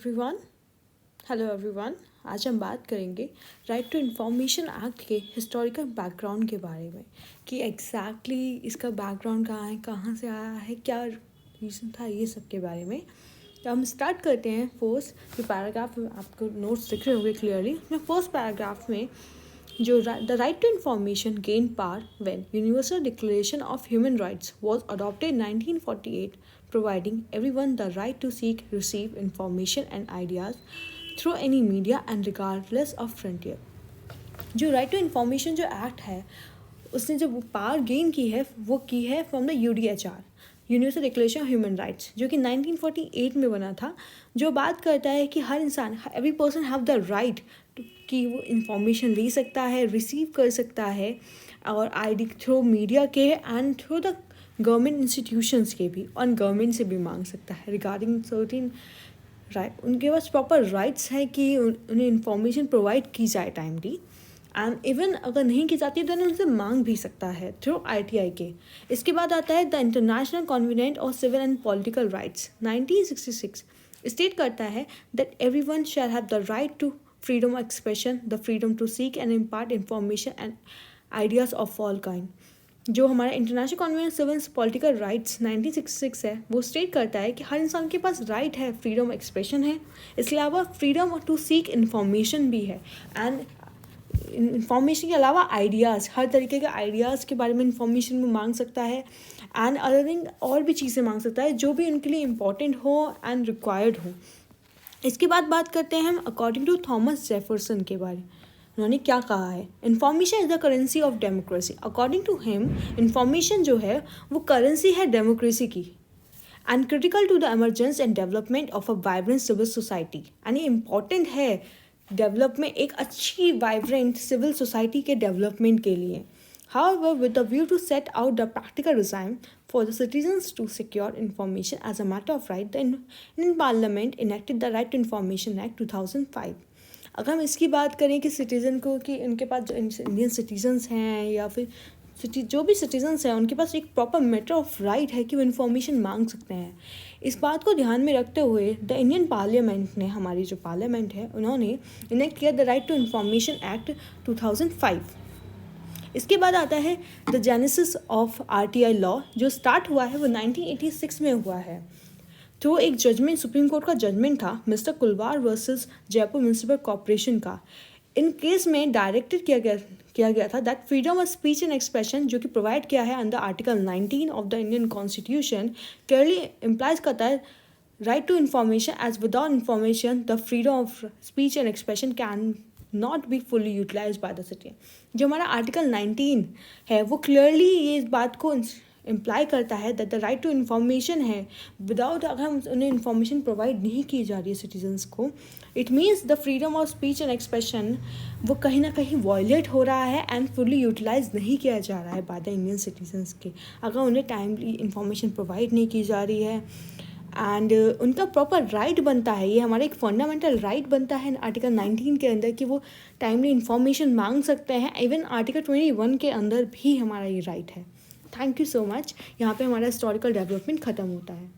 Everyone hello everyone. आज हम बात करेंगे राइट टू इंफॉर्मेशन एक्ट के हिस्टोरिकल बैकग्राउंड के बारे में कि एग्जैक्टली इसका बैकग्राउंड कहाँ है, कहाँ से आया है, क्या रीज़न था, ये सब के बारे में। तो हम स्टार्ट करते हैं। फर्स्ट जो पैराग्राफ आपको नोट्स दिख रहे होंगे क्लियरली, उसमें फर्स्ट पैराग्राफ में जो the right to information gain power when universal declaration of human rights was adopted 1948, providing everyone the right to seek, receive information and ideas through any media and regardless of frontier। जो right to information जो act है, उसने जो power gain की है वो की है from the UDHR, universal declaration of human rights, जो कि 1948 में बना था, जो बात करता है कि हर इंसान, every person have the right कि वो इंफॉर्मेशन ले सकता है, रिसीव कर सकता है, और आईडी थ्रू मीडिया के and through the government institutions के भी, और गवर्नमेंट से भी मांग सकता है रिगार्डिंग सर्टेन राइट। उनके पास प्रॉपर राइट्स है कि उन्हें इंफॉर्मेशन प्रोवाइड की जाए टाइमली, एंड इवन अगर नहीं की जाती तो उनसे मांग भी सकता है थ्रू आईटीआई के। इसके बाद आता है the international convent of civil and political rights 1966 state करता है that everyone shall have the right to freedom of expression, the freedom to seek and impart information and ideas of all kind. जो हमारा international convention civil political rights 1966 है, वो state करता है कि हर इंसान के पास राइट है, फ्रीडम एक्सप्रेशन है, इसके अलावा फ्रीडम टू सीक इन्फॉर्मेशन भी है, एंड इन्फॉर्मेशन के अलावा आइडियाज़, हर तरीके के आइडियाज़ के बारे में इन्फॉर्मेशन में मांग सकता है, एंड अदर थिंग और भी चीज़ें मांग सकता है जो भी उनके लिए इम्पॉर्टेंट हो एंड रिक्वायर्ड हो। इसके बाद बात करते हैं हम अकॉर्डिंग टू थॉमस जेफरसन के बारे में। उन्होंने क्या कहा है, information is the currency of democracy. According to him information जो है वो करेंसी है डेमोक्रेसी की, and critical to the emergence and development of a vibrant civil society. And ये इम्पॉर्टेंट है डेवलपमेंट, एक अच्छी वाइब्रेंट सिविल सोसाइटी के डेवलपमेंट के लिए। However, with the view to set out the practical regime for the citizens to secure information as a matter of right, the Indian Parliament enacted the Right to Information Act 2005। अगर हम इसकी बात करें कि citizen को, कि उनके पास जो इंडियन सिटीजन्स हैं या फिर जो भी सिटीजन्स हैं, उनके पास एक प्रॉपर मैटर ऑफ राइट है कि वो इन्फॉर्मेशन मांग सकते हैं। इस बात को ध्यान में रखते हुए द इंडियन पार्लियामेंट ने, हमारी जो पार्लियामेंट है, उन्होंने इनेक्ट किया the right to information act 2005। इसके बाद आता है the genesis of RTI law, जो स्टार्ट हुआ है वो 1986 में हुआ है। तो एक जजमेंट, सुप्रीम कोर्ट का जजमेंट था mister Kulwar versus Jaipur municipal corporation का। इन केस में डायरेक्टेड किया गया था that freedom of speech and expression, जो कि प्रोवाइड किया है under article 19 of the Indian constitution, clearly implies करता है right to information, as without information the freedom of speech and expression can not be fully utilize by the city. जो हमारा article 19 है वो क्लियरली ये इस बात को इम्प्लाई करता है that the right to information है, विदाउट, अगर हम उन्हें इन्फॉर्मेशन प्रोवाइड नहीं की जा रही है सिटीजन्स को, it means the freedom of speech and expression वो कहीं ना कहीं वॉयलेट हो रहा है एंड फुली यूटिलाइज नहीं किया जा रहा है बाय द इंडियन सिटीजन्स के, अगर उन्हें टाइमली इन्फॉर्मेशन प्रोवाइड नहीं की जा रही है। एंड उनका प्रॉपर राइट बनता है, ये हमारा एक फंडामेंटल राइट बनता है आर्टिकल 19 के अंदर कि वो टाइमली इन्फॉर्मेशन मांग सकते हैं। इवन आर्टिकल 21 के अंदर भी हमारा ये राइट है। Thank you so much. यहाँ पे हमारा हिस्टोरिकल डेवलपमेंट ख़त्म होता है।